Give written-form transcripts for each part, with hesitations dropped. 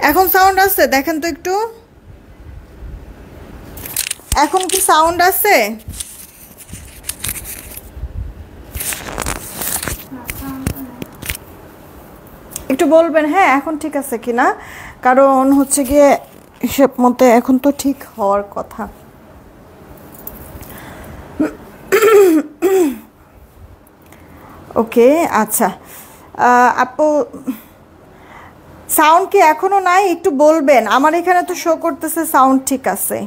এখন সাউন্ড আসছে? দেখেন তো একটু, এখন কি সাউন্ড আছে? একটু বলবেন হ্যাঁ এখন ঠিক আছে কিনা, কারণ হচ্ছে গিয়ে হিসেব মতে এখন তো ঠিক হওয়ার কথা। ওকে আচ্ছা, আপু সাউন্ড কি এখনো নাই? একটু বলবেন, আমার এখানে তো শো করতেছে সাউন্ড ঠিক আছে।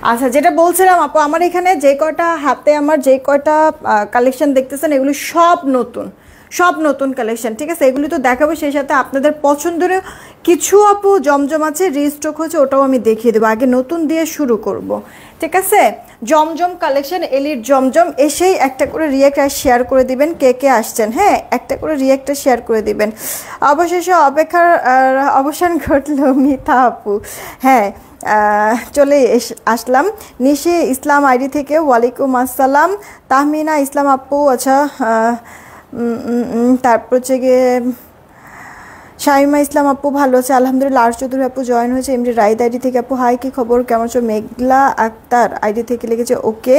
আচ্ছা, যেটা বলছিলাম আপু, আমার এখানে যে কয়টা হাতে আমার যে কয়টা কালেকশন দেখতেছেন এগুলি সব নতুন, সব নতুন কালেকশন, ঠিক আছে? এগুলি তো দেখাবো, সেই সাথে আপনাদের পছন্দের কিছু আপু জমজম আছে রিস্টক হচ্ছে, ওটাও আমি দেখিয়ে দেবো। আগে নতুন দিয়ে শুরু করব, ঠিক আছে? জমজম কালেকশন, এলির জমজম, এসেই একটা করে রিয়েক্ট আর শেয়ার করে দিবেন কে কে আসছেন। হ্যাঁ, একটা করে রিয়েক্টটা শেয়ার করে দিবেন। অবশেষে অপেক্ষার অবসান ঘটলো মিতা আপু। হ্যাঁ, চলে আসলাম। নিশি ইসলাম আইডি থেকে ওয়ালাইকুম আসসালাম। তাহমিনা ইসলাম আপু, আচ্ছা তারপর হচ্ছে গিয়ে শাইমা ইসলাম আপু ভালো আছে আলহামদুলিল্লাহ। আর চৌধুরী আপু জয়েন হয়েছে এমডি রাইদ আইডি থেকে। আপু হাই, কি খবর, কেমন আছো? মেঘলা আক্তার আইডি থেকে লিখেছে okay,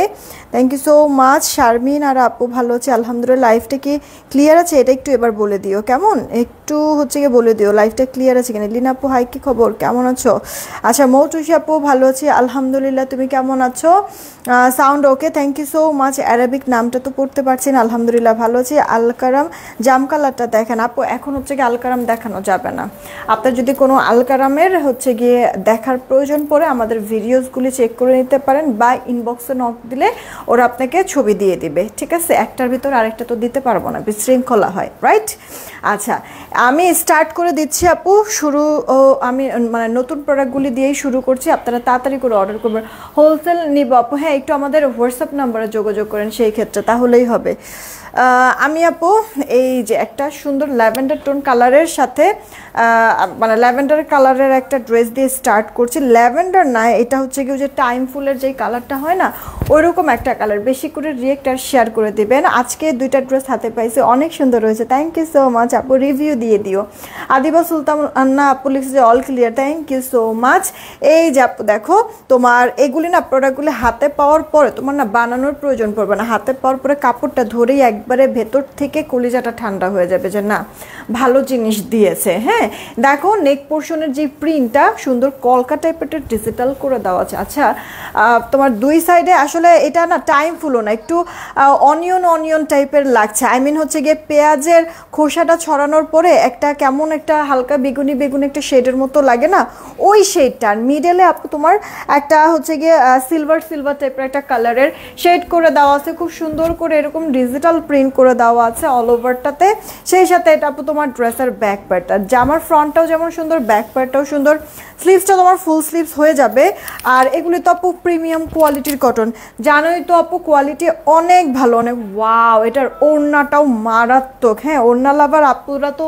thank you so much. Sharmin আর আপু ভালো আছে আলহামদুলিল্লাহ। লাইফটা কি ক্লিয়ার আছে? এটা একটু এবার বলে দিও, কেমন একটু হচ্ছে গিয়ে বলে দিও লাইফটা ক্লিয়ার আছে কিনা। লিনা আপু হাই, কি খবর, কেমন আছো? আচ্ছা, মৌটুসি আপু ভালো আছি আলহামদুলিল্লাহ, তুমি কেমন আছো? Sound okay, thank you so much. Arabic নামটা তো পড়তে পারছি না, আলহামদুলিল্লাহ ভালো আছি। আলকারাম জাম কালারটা দেখেন আপু, এখন হচ্ছে গিয়ে আলকারাম দেখানো যাবে না। আপনার যদি কোনো আলকারামের হচ্ছে গিয়ে দেখার প্রয়োজন পড়ে আমাদের ভিডিওসগুলি চেক করে নিতে পারেন, বা ইনবক্সে নক দিলে ওরা আপনাকে ছবি দিয়ে দিবে, ঠিক আছে? একটার ভিতর আরেকটা তো দিতে পারবো না, বিশৃঙ্খলা হয়, রাইট? আচ্ছা, আমি স্টার্ট করে দিচ্ছি আপু, শুরু আমি মানে নতুন প্রোডাক্টগুলি দিয়েই শুরু করছি। আপনারা তাড়াতাড়ি করে অর্ডার করবেন, হোলসেল নিব আপু। হ্যাঁ, একটু আমাদের হোয়াটসঅ্যাপ নাম্বারে যোগাযোগ করেন সেই ক্ষেত্রে, তাহলেই হবে। আমি আপু এই যে একটা সুন্দর ল্যাভেন্ডার টোন কালারের সাথে মানে ল্যাভেন্ডার কালারের একটা ড্রেস দিয়ে স্টার্ট করছি। ল্যাভেন্ডার না, এটা হচ্ছে কি যে টাইম ফুলের যেই কালারটা হয় না, ওইরকম একটা কালার। বেশি করে রিয়েক্ট আর শেয়ার করে দেবেন। আজকে দুইটা ড্রেস হাতে পাইছি, অনেক সুন্দর হয়েছে, থ্যাংক ইউ সো মাচ আপু। রিভিউ দিয়ে দিও। আদিবা সুলতান আন্না আপু লিখছে যে all clear, thank you so much. এই যে আপু দেখো, তোমার এগুলি না প্রোডাক্টগুলি হাতে পাওয়ার পরে তোমার না বানানোর প্রয়োজন পড়বে না। হাতে পাওয়ার পরে কাপড়টা ধরেই একবারে ভেতর থেকে কলিজাটা ঠান্ডা হয়ে যাবে যে না, ভালো জিনিস দিয়েছে। হ্যাঁ, দেখো নেক পোর্শনের যে প্রিন্টটা সুন্দর কলকা টাইপের ডিজিটাল করে দেওয়া আছে। আচ্ছা, তোমার দুই সাইডে আসলে এটা না টাইম ফুলও না, একটু অনিয়ন অনিয়ন টাইপের লাগছে। আই মিন হচ্ছে গিয়ে পেঁয়াজের খোসাটা ছড়ানোর পরে একটা কেমন একটা হালকা বেগুনি বেগুনি একটা শেডের মতো লাগে না, ওই শেডটার মিডলে আপু তোমার একটা হচ্ছে গিয়ে সিলভার সিলভার টাইপের একটা কালারের শেড করে দেওয়া আছে। খুব সুন্দর করে এরকম ডিজিটাল প্রিন্ট করে দেওয়া আছে অল ওভারটাতে। সেই সাথে এটা আপু তোমার ড্রেসের ব্যাক পার্টটা, জামার ফ্রন্টটাও যেমন সুন্দর, ব্যাক পার্টটাও সুন্দর। স্লিভসটা তোমার ফুল স্লিভস হয়ে যাবে। আর এগুলি তো আপু প্রিমিয়াম কোয়ালিটির কটন, জানোই তো আপু কোয়ালিটি অনেক ভালো, অনেক ওয়াও। এটার ওড়নাটাও মারাত্মক। হ্যাঁ, ওড়না লাভার আপুরা তো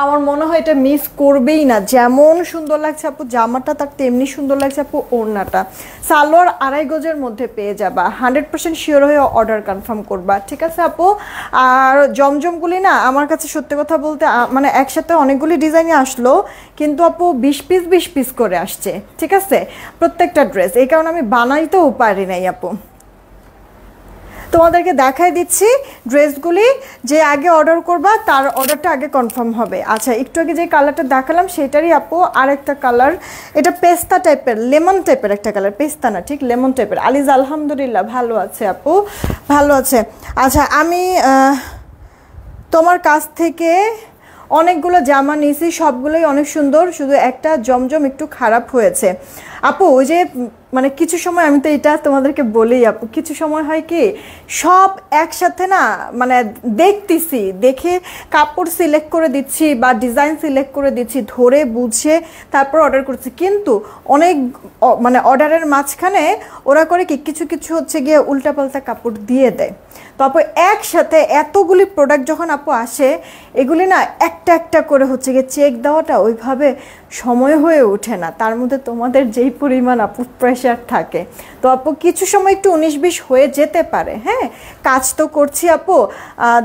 আমার মনে হয় এটা মিস করবেই না। যেমন সুন্দর লাগছে আপু জামাটা, তার তেমনি সুন্দর লাগছে আপু ওড়নাটা। সালোয়ার 2.5 গজের মধ্যে পেয়ে যাবা, 100% শিওর হয়ে অর্ডার কনফার্ম করবা, ঠিক আছে আপু? আর জমজমগুলি না আমার কাছে সত্যি কথা বলতে মানে একসাথে অনেকগুলি ডিজাইনই আসলো, কিন্তু আপু 20 পিস 20 পিস করে আসছে, ঠিক আছে? প্রত্যেকটা ড্রেস, এই কারণে আমি বানাইতেও পারি নাই আপু। তোমাদেরকে দেখাই দিচ্ছি ড্রেসগুলি, যে আগে অর্ডার করবা তার অর্ডারটা আগে কনফার্ম হবে। আচ্ছা, একটু আগে যে কালারটা দেখালাম সেটারই আপু আরেকটা কালার, এটা পেস্তা টাইপের, লেমন টাইপের একটা কালার, পেস্তা না ঠিক লেমন টাইপের। আলিজ আলহামদুলিল্লাহ ভালো আছে আপু, ভালো আছে। আচ্ছা, আমি তোমার কাছ থেকে অনেকগুলো জামা নিয়েছি, সবগুলোই অনেক সুন্দর, শুধু একটা জমজম একটু খারাপ হয়েছে আপু। ওই যে মানে কিছু সময় আমি তো এটা তোমাদেরকে বলি আপু, কিছু সময় হয় কি সব একসাথে না মানে দেখতেছি, দেখে কাপড় সিলেক্ট করে দিচ্ছি বা ডিজাইন সিলেক্ট করে দিচ্ছি, ধরে বুঝে তারপর অর্ডার করছি, কিন্তু অনেক মানে অর্ডারের মাঝখানে ওরা করে কি কিছু কিছু হচ্ছে গিয়ে উল্টাপাল্টা কাপড় দিয়ে দেয়। তারপর একসাথে এতগুলি প্রোডাক্ট যখন আপু আসে, এগুলি না একটা একটা করে হচ্ছে গিয়ে চেক দেওয়াটা ওইভাবে সময় হয়ে ওঠে না। তার মধ্যে তোমাদের যেই পরিমাণ আপু প্রেশার থাকে, তো আপু কিছু সময় একটু 19-20 হয়ে যেতে পারে। হ্যাঁ, কাজ তো করছি আপু,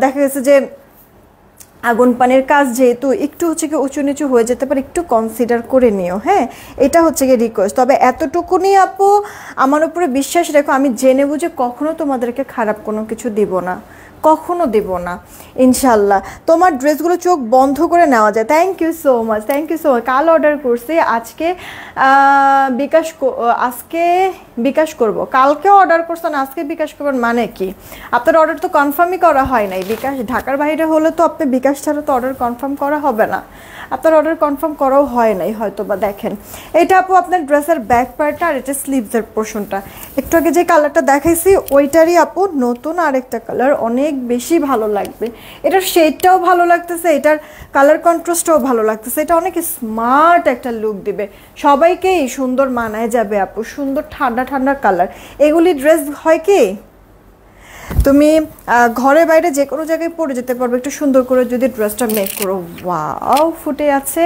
দেখা গেছে যে আগুন পানির কাজ যেহেতু একটু হচ্ছে কি উঁচু নিচু হয়ে যেতে পারে, একটু কনসিডার করে নিও। হ্যাঁ, এটা হচ্ছে গিয়ে রিকোয়েস্ট। তবে এতটুকুনি আপু আমার উপরে বিশ্বাস রেখো, আমি জেনে বুঝে কখনো তোমাদেরকে খারাপ কোনো কিছু দিব না, কখনো দেব না ইনশাল্লাহ। তোমার ড্রেসগুলো চোখ বন্ধ করে নেওয়া যায়। Thank you so much, thank you so much. কাল অর্ডার করছি, আজকে আজকে বিকাশ করব। কালকেও অর্ডার করছেন, আজকে বিকাশ করবেন মানে কি? আপনার অর্ডার তো কনফার্মই করা হয় নাই। বিকাশ ঢাকার বাইরে হলে তো আপনি বিকাশ ছাড়া তো অর্ডার কনফার্ম করা হবে না। আপনার অর্ডার কনফার্ম করাও হয় নাই হয়তো বা। দেখেন এটা আপু আপনার ড্রেসের ব্যাক পার্টটা, আর এটা স্লিভসের পোর্শনটা। একটু আগে যে কালারটা দেখাইছি ওইটারই আপু নতুন আরেকটা কালার, অনেক বেশি ভালো লাগবে। এটার শেডটাও ভালো লাগতেছে, এটার কালার কন্ট্রাস্টটাও ভালো লাগতেছে। এটা অনেক স্মার্ট একটা লুক দিবে, সবাইকেই সুন্দর মানায় যাবে আপু। সুন্দর ঠান্ডা ঠান্ডা কালার। এগুলি ড্রেস হয় কি তুমি ঘরে বাইরে যে কোনো জায়গায় পরে যেতে পারবে একটু সুন্দর করে যদি ড্রেসটা মেক করো। ওয়াও, ফুটে আছে।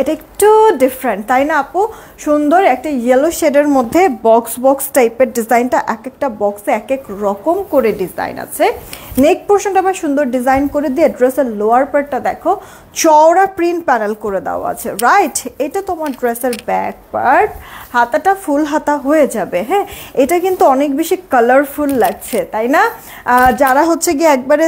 এটা একটু ডিফারেন্ট তাই না আপু? সুন্দর একটা ইয়েলো শেডের মধ্যে বক্স বক্স টাইপের ডিজাইনটা, এক একটা বক্সে এক এক রকম করে ডিজাইন আছে। নেক পোর্শনটা আবার সুন্দর ডিজাইন করে দিয়ে ড্রেসের লোয়ার পার্টটা দেখো চওড়া প্রিন্ট প্যানেল করে দেওয়া আছে, রাইট? এটা তোমার ড্রেসের ব্যাক পার্ট, হাতাটা ফুল হাতা হয়ে যাবে। হ্যাঁ, এটা কিন্তু অনেক বেশি কালারফুল লাগছে তাই না? যারা হচ্ছে গিয়ে একবারে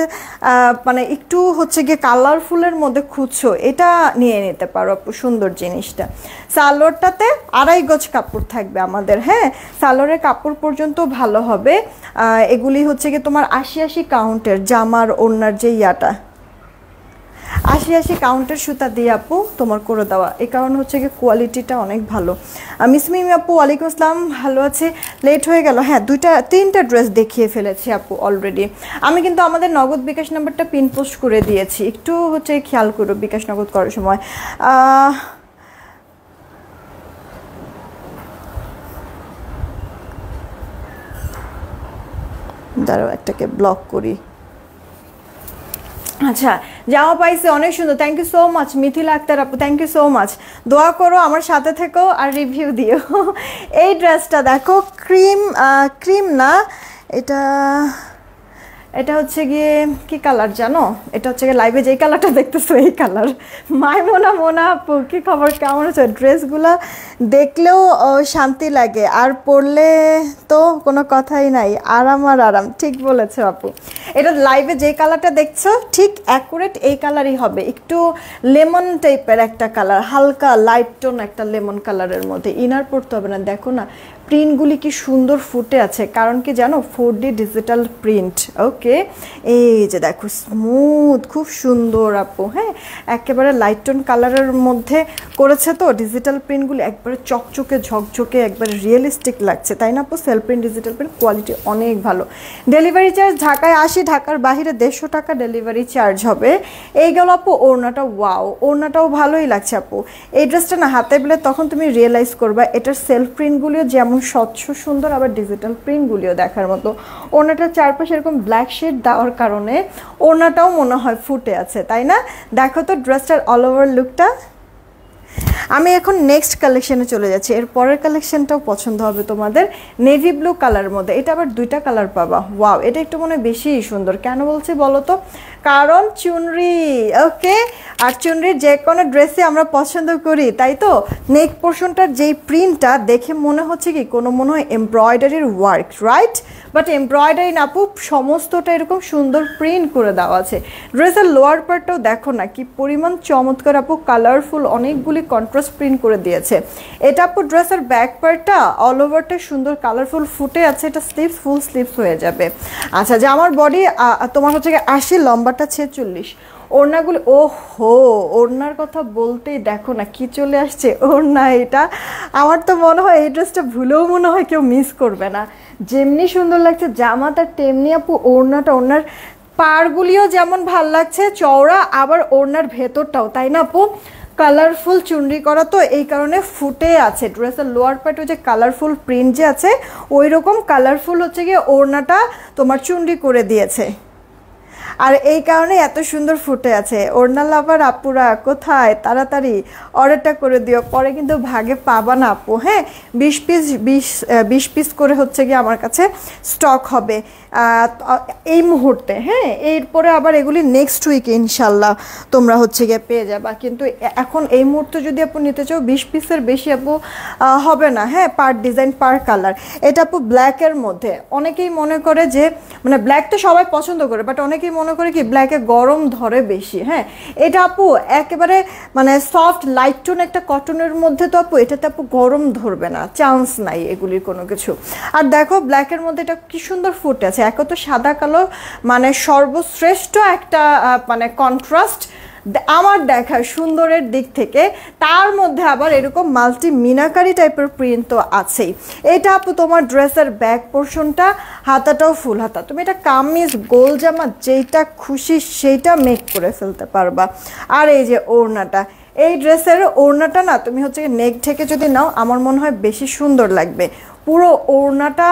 মানে একটু হচ্ছে গিয়ে কালারফুলের মধ্যে খুঁজছো, এটা নিয়ে নিতে পারো আপু, সুন্দর জিনিসটা। সালোয়ারটাতে 2.5 গজ কাপড় থাকবে আমাদের। হ্যাঁ, সালোয়ারের কাপড় পর্যন্ত ভালো হবে। এগুলি হচ্ছে গিয়ে তোমার 80 কাউন্টের জামার ওড়নার যে ইয়াটা, 80 কাউন্টের সুতা দিয়ে আপু তোমার করে দেওয়া। এই কারণ হচ্ছে কি কোয়ালিটিটা অনেক ভালো। মিসমিমি আপু ওয়ালাইকুম আসসালাম, ভালো আছে? লেট হয়ে গেল। হ্যাঁ, 3টা ড্রেস দেখিয়ে ফেলেছি আপু অলরেডি। আমি কিন্তু আমাদের নগদ বিকাশ নাম্বারটা পিন পোস্ট করে দিয়েছি, একটু হচ্ছে খেয়াল করো বিকাশ নগদ করার সময়। দাঁড়াও একটাকে ব্লক করি। আচ্ছা, জামা পাইছি অনেক সুন্দর, thank you so much Mithila Akter আপু, থ্যাংক ইউ সো মাচ। দোয়া করো, আমার সাথে থেকো আর রিভিউ দিও। এই ড্রেসটা দেখো, ক্রিম না, এটা হচ্ছে গিয়ে কি কালার জানো? এটা হচ্ছে গিয়ে লাইভে যেই কালারটা দেখতেছো এই কালার। মোনা আপু কি খবর, কেমন আছে? ড্রেসগুলো দেখলেও শান্তি লাগে, আর পরলে তো কোনো কথাই নাই, আরাম আর আরাম। ঠিক বলেছো আপু, এটা লাইভে যেই কালারটা দেখছো ঠিক অ্যাকুরেট এই কালারই হবে। একটু লেমন টাইপের একটা কালার, হালকা লাইট টোন একটা লেমন কালারের মধ্যে। ইনার পড়তে হবে না। দেখো না প্রিন্টগুলি কি সুন্দর ফুটে আছে, কারণ কি জানো 4D ডিজিটাল প্রিন্ট। ওকে, এই যে দেখো স্মুথ, খুব সুন্দর আপু। হ্যাঁ, একেবারে লাইট টোন কালারের মধ্যে করেছে তো ডিজিটাল প্রিন্টগুলি, একবারে চকচকে ঝকঝকে, একবারে রিয়েলিস্টিক লাগছে তাই না আপু? Self print digital print quality অনেক ভালো। ডেলিভারি চার্জ ঢাকায় 80, ঢাকার বাইরে 150 টাকা ডেলিভারি চার্জ হবে। এই গেল আপু ওড়নাটা। ওয়াও, ওড়নাটাও ভালোই লাগছে আপু। এই ড্রেসটা না হাতে পেলে তখন তুমি রিয়েলাইজ করবা এটার সেলফ প্রিন্টগুলিও যেমন স্বচ্ছ সুন্দর, আবার ডিজিটাল প্রিন্টগুলিও দেখার মতো। ওড়নাটার চারপাশে এরকম ব্ল্যাক শেড দেওয়ার কারণে ওড়নাটাও মনে হয় ফুটে আছে তাই না? দেখো তো ড্রেসটার অল ওভার লুকটা। আমি এখন নেক্সট কালেকশনে চলে যাচ্ছি। এর পরের কালেকশনটাও পছন্দ হবে তোমাদের, নেভি ব্লু কালারের মধ্যে। এটা আবার 2টা কালার পাবা। ওয়াও, এটা একটু মনে বেশি সুন্দর। কেন বলছি বলো তো? কারণ চুনরি। ওকে, আর চুনরির যে কোনো ড্রেসে আমরা পছন্দ করি তাই তো। নেক পোর্শনটার যেই প্রিন্টটা দেখে মনে হচ্ছে কি কোনো মনে হয় এমব্রয়ডারির ওয়ার্ক, রাইট? বাট এমব্রয়ডারি না আপু, সমস্তটা এরকম সুন্দর প্রিন্ট করে দেওয়া আছে। ড্রেসের লোয়ার পার্টটাও দেখো না কি পরিমাণ চমৎকার আপু, কালারফুল, অনেকগুলি কন্ট্রাস্ট প্রিন্ট করে দিয়েছে। এটা আপু ড্রেসের ব্যাক পার্টটা অল ওভারটা সুন্দর কালারফুল ফুটে আছে। এটা স্লিভস, ফুল স্লিভস হয়ে যাবে। আচ্ছা, যে আমার বডি তোমার হচ্ছে 80, লম্বাটা 46। ওড়নাগুলি, ও হো, ওড়নার কথা বলতেই দেখো না কি চলে আসছে ওড়না। এটা আমার তো মনে হয় এই ড্রেসটা ভুলেও মনে হয় কেউ মিস করবে না। যেমনি সুন্দর লাগছে জামাটা তেমনি আপু ওড়নাটা, ওড়নার পাড়গুলিও যেমন ভাল লাগছে চওড়া, আবার ওড়নার ভেতরটাও তাই না আপু? কালারফুল চুনরি করা তো এই কারণে ফুটে আছে। ড্রেসের লোয়ার পার্টে যে কালারফুল প্রিন্ট যে আছে ওই রকম কালারফুল হচ্ছে গিয়ে ওড়নাটা তোমার চুনরি করে দিয়েছে। আর এই কারণে এত সুন্দর ফুটে আছে। ওড়না লাভার আপুরা কোথায়, তাড়াতাড়ি অর্ডারটা করে দিও, পরে কিন্তু ভাগে পাবা না আপু। হ্যাঁ, 20 পিস করে হচ্ছে গিয়ে আমার কাছে স্টক হবে এই মুহূর্তে। হ্যাঁ, এরপরে আবার এগুলি নেক্সট উইকে ইনশাল্লাহ তোমরা হচ্ছে গিয়ে পেয়ে যাবা। কিন্তু এখন এই মুহূর্তে যদি আপু নিতে চাও 20 পিসের বেশি আপু হবে না। হ্যাঁ, পার ডিজাইন পার কালার। এটা আপু ব্ল্যাকের মধ্যে, অনেকেই মনে করে যে মানে ব্ল্যাক তো সবাই পছন্দ করে, বাট অনেকেই মনে করে কি ব্ল্যাকে গরম ধরে বেশি। হ্যাঁ, এটা আপু একেবারে মানে সফট লাইট টোন একটা কটনের মধ্যে, তো আপু এটাতে আপু গরম ধরবে না, চান্স নাই এগুলির কোনো কিছু। আর দেখো ব্ল্যাকের মধ্যে এটা কি সুন্দর ফুটে আছে। এক তো সাদা কালো মানে সর্বশ্রেষ্ঠ একটা মানে কন্ট্রাস্ট আমার দেখা সুন্দরের দিক থেকে, তার মধ্যে আবার এরকম মাল্টি মিনাকারি টাইপের প্রিন্ট তো আছেই। এটা আপু তোমার ড্রেসের ব্যাক পোর্শনটা, হাতাটাও ফুল হাতা, তুমি এটা কামিজ গোল জামা যেটা খুশি সেইটা মেক করে ফেলতে পারবা। আর এই যে ওড়নাটা, এই ড্রেসের ওড়নাটা না তুমি হচ্ছে নেক থেকে যদি নাও আমার মনে হয় বেশি সুন্দর লাগবে। পুরো ওড়নাটা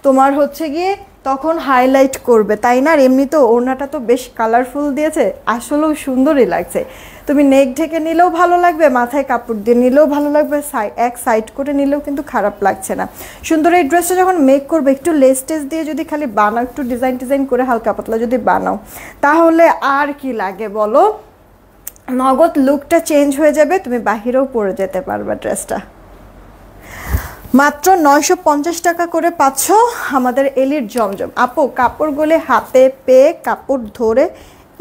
তোমার হচ্ছে গিয়ে তখন হাইলাইট করবে, তাই না? আর এমনিতেও ওড়নাটা তো বেশ কালারফুল দিয়েছে, আসলেও সুন্দরই লাগছে। তুমি নেক ঢেকে নিলেও ভালো লাগবে, মাথায় কাপড় দিয়ে নিলেও ভালো লাগবে, এক সাইড করে নিলেও কিন্তু খারাপ লাগছে না। সুন্দর এই ড্রেসটা যখন মেক করবে একটু লেস টেস দিয়ে যদি খালি বানাও, একটু ডিজাইন করে হালকা পাতলা যদি বানাও, তাহলে আর কি লাগে বলো, নগদ লুকটা চেঞ্জ হয়ে যাবে, তুমি বাহিরেও পরে যেতে পারবে ড্রেসটা। মাত্র 950 টাকা করে পাচ্ছ আমাদের এলির জমজম। আপু কাপড়গুলি হাতে পেয়ে কাপড় ধরে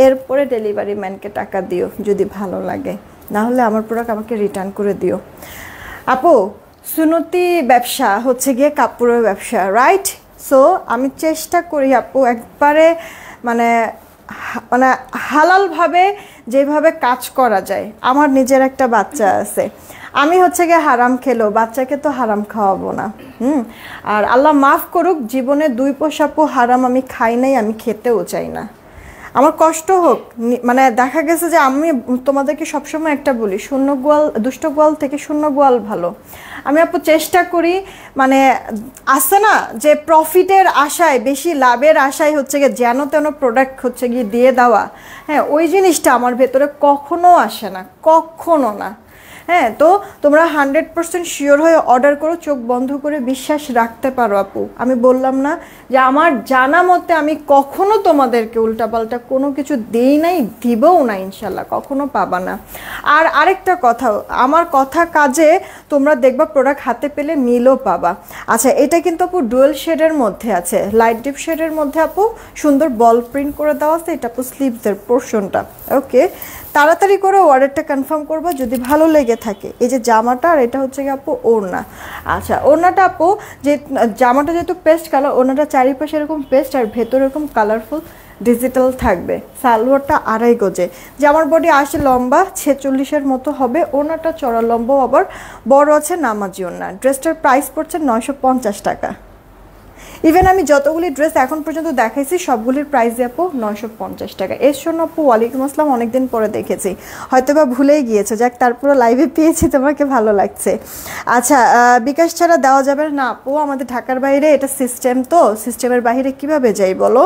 এরপরে ডেলিভারি ম্যানকে টাকা দিও যদি ভালো লাগে, না হলে আমার প্রোডাক্ট আমাকে রিটার্ন করে দিও। আপু সুনতি ব্যবসা হচ্ছে গিয়ে কাপড়ের ব্যবসা, রাইট? সো আমি চেষ্টা করি আপু একবারে মানে মানে হালালভাবে যেভাবে কাজ করা যায়। আমার নিজের একটা বাচ্চা আছে, আমি হচ্ছে গিয়ে হারাম খেলো, বাচ্চাকে তো হারাম খাওয়াবো না। আর আল্লাহ মাফ করুক, জীবনে 2 পয়সাপু হারাম আমি খাই নাই, আমি খেতেও চাই না। আমার কষ্ট হোক, মানে দেখা গেছে যে আমি তোমাদেরকে সবসময় একটা বলি, শূন্য গোয়াল দুষ্ট গোয়াল থেকে শূন্য গোয়াল ভালো। আমি আপু চেষ্টা করি মানে আসে না যে প্রফিটের আশায়, বেশি লাভের আশায় হচ্ছে গিয়ে যেন তেন প্রোডাক্ট হচ্ছে গিয়ে দিয়ে দেওয়া। হ্যাঁ, ওই জিনিসটা আমার ভেতরে কখনো আসে না, কখনো না। হ্যাঁ, তো তোমরা 100% শিওর হয়ে অর্ডার করো, চোখ বন্ধ করে বিশ্বাস রাখতে পারো আপু। আমি বললাম না যে আমার জানা মতে আমি কখনো তোমাদেরকে উল্টাপাল্টা কোনো কিছু দেই নাই, দিবও না, ইনশাল্লাহ কখনো পাবা না। আর আরেকটা কথা, আমার কথা কাজে তোমরা দেখবা প্রোডাক্ট হাতে পেলে মিলও পাবা। আচ্ছা, এটা কিন্তু আপু ডুয়েল শেডের মধ্যে আছে, লাইট ডিপ শেডের মধ্যে আপু সুন্দর বল প্রিন্ট করে দেওয়া আছে। এটা আপু স্লিভসের পোর্শনটা। ওকে, তাড়াতাড়ি করে অর্ডারটা কনফার্ম করবা যদি ভালো লেগে থাকে। এই যে জামাটা, আর এটা হচ্ছে কি আপু ওড়না। আচ্ছা, ওড়নাটা আপু যে জামাটা যেহেতু পেস্ট কালার, ওড়নাটা চারিপাশে এরকম পেস্ট আর ভেতরে এরকম কালারফুল ডিজিটাল থাকবে। সালোয়ারটা 2.5 গজে, জামার বডি আসে লম্বা 46-এর মতো হবে, ওড়নাটা চড়া লম্বাও আবার বড় আছে, নামাজি ওড়না। ড্রেসটার প্রাইস পড়ছে 950 টাকা। ইভেন আমি যতগুলি ড্রেস এখন পর্যন্ত দেখাইছি সবগুলির প্রাইস আপু 950 টাকা। এর জন্য আপু ওয়ালাইকুম আসসালাম, অনেকদিন পরে দেখেছি, হয়তো বা ভুলেই গিয়েছে, যাক তারপরে লাইভে পেয়েছি, তোমাকে ভালো লাগছে। আচ্ছা, বিকাশ ছাড়া দেওয়া যাবে না আপু? আমাদের ঢাকার বাইরে এটা সিস্টেম, তো সিস্টেমের বাইরে কিভাবে যাই বলো?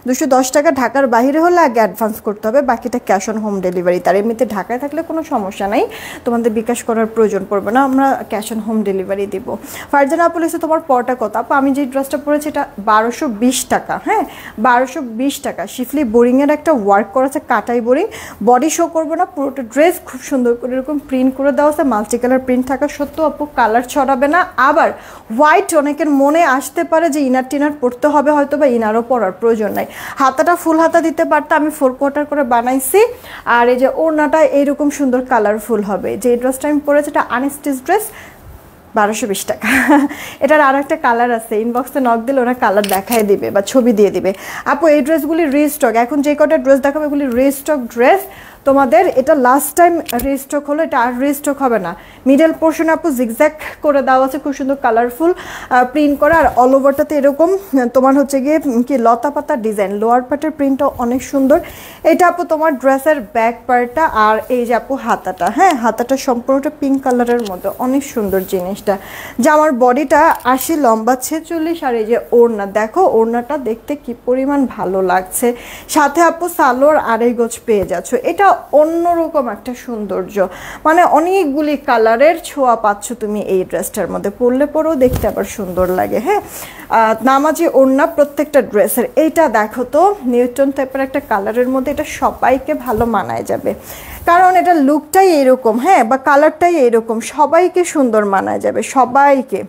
210 টাকা ঢাকার বাইরে হলে আগে অ্যাডভান্স করতে হবে, বাকিটা ক্যাশ অন হোম ডেলিভারি। তার এমনিতে ঢাকায় থাকলে কোনো সমস্যা নাই, তোমাদের বিকাশ করার প্রয়োজন পড়বে না, আমরা ক্যাশ অন হোম ডেলিভারি দিব। ফারজানা আপু লিখছে তোমার পরটা কত? আপু আমি যে ড্রেসটা পরেছি এটা 1220 টাকা। হ্যাঁ, 1220 টাকা। শিফলি বোরিংয়ের একটা ওয়ার্ক করা আছে, কাটাই বোরিং, বডি শো করবো না, পুরোটা ড্রেস খুব সুন্দর করে এরকম প্রিন্ট করে দেওয়া আছে। মাল্টি কালার প্রিন্ট থাকা সত্ত্বেও আপু কালার ছড়াবে না। আবার হোয়াইট অনেকের মনে আসতে পারে যে ইনার টিনার পরতে হবে, হয়তো বা ইনারও পরার প্রয়োজন নাই। হাতাটা ফুল হাতা দিতে পারতাম, আমি 4 কোয়ার্টার করে বানাইছি। আর এই যে ওড়নাটা এইরকম সুন্দর কালারফুল হবে। যে ড্রেসটা আমি পরেছি এটা আনস্টিচ ড্রেস, 1220 টাকা। এটার আর একটা কালার আছে, ইনবক্সে নক দিলে ওরা কালার দেখায় দিবে বা ছবি দিয়ে দিবে। আপু এই ড্রেসগুলি রিস্টক, এখন যে কটা ড্রেস দেখাবো এগুলি রিস্টক ড্রেস, তোমাদের এটা লাস্ট টাইম রিস্টক হলো, এটা আর রিস্টক হবে না। মিডল পোর্শনে আপু জিগজ্যাগ করে দেওয়া আছে, খুব সুন্দর কালারফুল প্রিন্ট করা, আর অল ওভারটাতে এরকম তোমার হচ্ছে গিয়ে কি লতা পাতা ডিজাইন, লোয়ার পার্টের প্রিন্টটা অনেক সুন্দর। এটা আপু তোমার ড্রেসের ব্যাক পার্টটা, আর এই যে আপু হাতাটা, হ্যাঁ হাতাটা সম্পূর্ণটা পিঙ্ক কালারের মধ্যে, অনেক সুন্দর জিনিসটা। জামার বডিটা 80, লম্বা 46, আর এই যে ওড়না, দেখো ওড়নাটা দেখতে কি পরিমাণ ভালো লাগছে। সাথে আপু সালোয়ার আড়াই গজ পেয়ে যাচ্ছ, এটা অন্যরকম একটা সৌন্দর্য, মানে অনেকগুলি কালারের ছোঁয়া পাচ্ছ তুমি এই ড্রেসটার মধ্যে, পরলে পরেও দেখতে আবার সুন্দর লাগে। হ্যাঁ নামাজি ওড়না প্রত্যেকটা ড্রেসের। এইটা দেখো তো নিউটন টাইপের একটা কালারের মধ্যে, এটা সবাইকে ভালো মানায় যাবে, কারণ এটা লুকটাই এরকম, হ্যাঁ বা কালারটাই এরকম, সবাইকে সুন্দর মানায় যাবে, সবাইকে।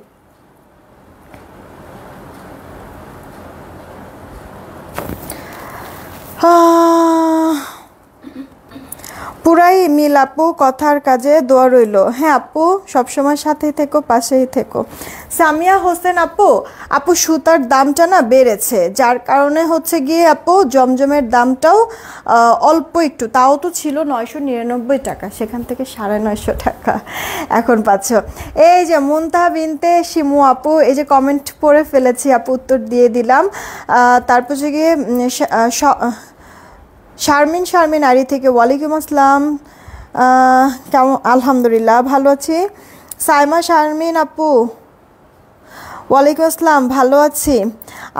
পুরাই মিল আপু, কথার কাজে দোয়া রইল। হ্যাঁ আপু সবসময় সাথেই থেকো, পাশেই থেকো। সামিয়া হোসেন আপু, আপু সুতার দামটা না বেড়েছে, যার কারণে হচ্ছে গিয়ে আপু জমজমের দামটাও অল্প একটু, তাও তো ছিল 999 টাকা, সেখান থেকে 950 টাকা এখন পাচ্ছ। এই যে মুনতাহা বিনতে শিমু আপু, এই যে কমেন্ট পড়ে ফেলেছি আপু, উত্তর দিয়ে দিলাম। তারপর হচ্ছে গিয়ে শারমিন আরি থেকে, ওয়ালাইকুম আসসালাম, কেমন? আলহামদুলিল্লাহ ভালো আছি। সাইমা শারমিন আপু, ওয়ালাইকুম আসসালাম, ভালো আছি।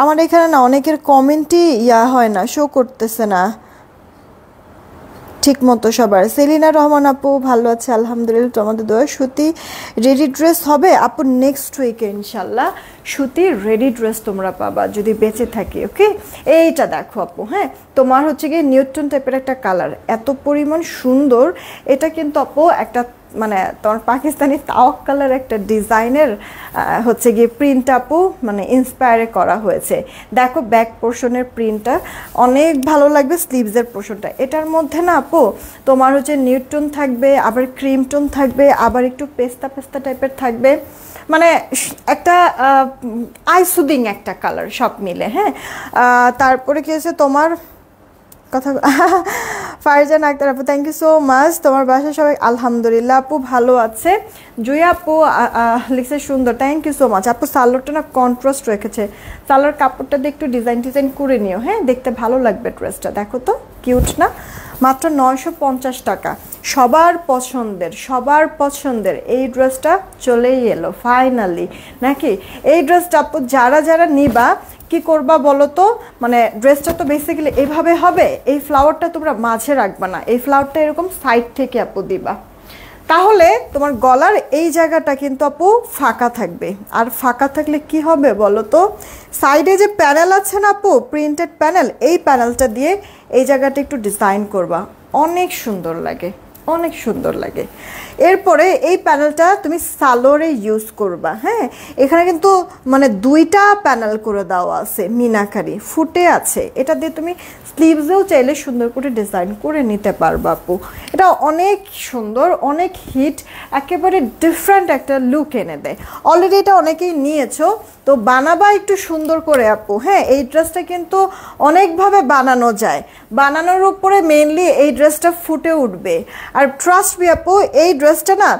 আমার এখানে না অনেকের কমেন্টই হয় না, শো করতেছে না ঠিক মতো সবার। সেলিনা রহমান আপু, ভালো আছে আলহামদুলিল্লাহ, তোমাদের দোয়া। সুতি রেডি ড্রেস হবে আপু নেক্সট উইকে ইনশাল্লাহ, সুতির রেডি ড্রেস তোমরা পাবা যদি বেঁচে থাকি। ওকে এইটা দেখো আপু, হ্যাঁ তোমার হচ্ছে গিয়ে নিউটন টাইপের একটা কালার, এত পরিমাণ সুন্দর। এটা কিন্তু আপু একটা মানে তোমার পাকিস্তানি তাওয়াক কালার একটা ডিজাইনের হচ্ছে গিয়ে প্রিন্ট আপু মানে ইন্সপায়ারে করা হয়েছে। দেখো ব্যাক পোর্শনের প্রিন্টটা অনেক ভালো লাগবে, স্লিভসের পোর্শনটা। এটার মধ্যে না আপু তোমার হচ্ছে নিউটন থাকবে, আবার ক্রিম টোন থাকবে, আবার একটু পেস্তা পেস্তা টাইপের থাকবে, মানে একটা আই সুদিং একটা কালার সব মিলে। হ্যাঁ তারপরে কি হচ্ছে তোমার কথা ফারজান আক্তার আপু, থ্যাংক ইউ সো মাচ। তোমার বাসায় সবাই? আলহামদুলিল্লাহ আপু ভালো আছে। জুইয়া আপু লিখছে সুন্দর, থ্যাংক ইউ সো মাচ আপু। সালোয়ারটা না কন্ট্রাস্ট রেখেছে, সালোয়ার কাপড়টা দিয়ে একটু ডিজাইন করে নিও, হ্যাঁ দেখতে ভালো লাগবে ড্রেসটা। দেখো তো কিউট না? মাত্র 950 টাকা, সবার পছন্দের এই ড্রেসটা চলেই এলো ফাইনালি নাকি? এই ড্রেসটা আপু যারা নিবা কি করবা বলো তো, মানে ড্রেসটা তো বেসিক্যালি এইভাবে হবে, এই ফ্লাওয়ারটা তোমরা মাঝে রাখবা না, এই ফ্লাওয়ারটা এরকম সাইড থেকে আপু দিবা, তাহলে তোমার গলার এই জায়গাটা কিন্তু আপু ফাঁকা থাকবে। আর ফাঁকা থাকলে কি হবে বলো তো, সাইডে যে প্যানেল আছে না আপু, প্রিন্টেড প্যানেল, এই প্যানেলটা দিয়ে এই জায়গাটা একটু ডিজাইন করবা, অনেক সুন্দর লাগে, অনেক সুন্দর লাগে। এরপরে এই প্যানেলটা তুমি সালোয়ারে ইউজ করবা। হ্যাঁ এখানে কিন্তু মানে 2টা প্যানেল করে দেওয়া আছে, মিনাকারি ফুটে আছে, এটা দিয়ে তুমি স্লিভসেও চাইলে সুন্দর করে ডিজাইন করে নিতে পারবা আপু। এটা অনেক সুন্দর, অনেক হিট, একেবারে ডিফারেন্ট একটা লুক এনে দেয়। অলরেডি এটা অনেকেই নিয়েছো, তো বানাবা একটু সুন্দর করে আপু। হ্যাঁ এই ড্রেসটা কিন্তু অনেকভাবে বানানো যায়, বানানোর উপরে মেইনলি এই ড্রেসটা ফুটে উঠবে। আর ট্রাস্ট মি আপু, এই ড্রেসটা না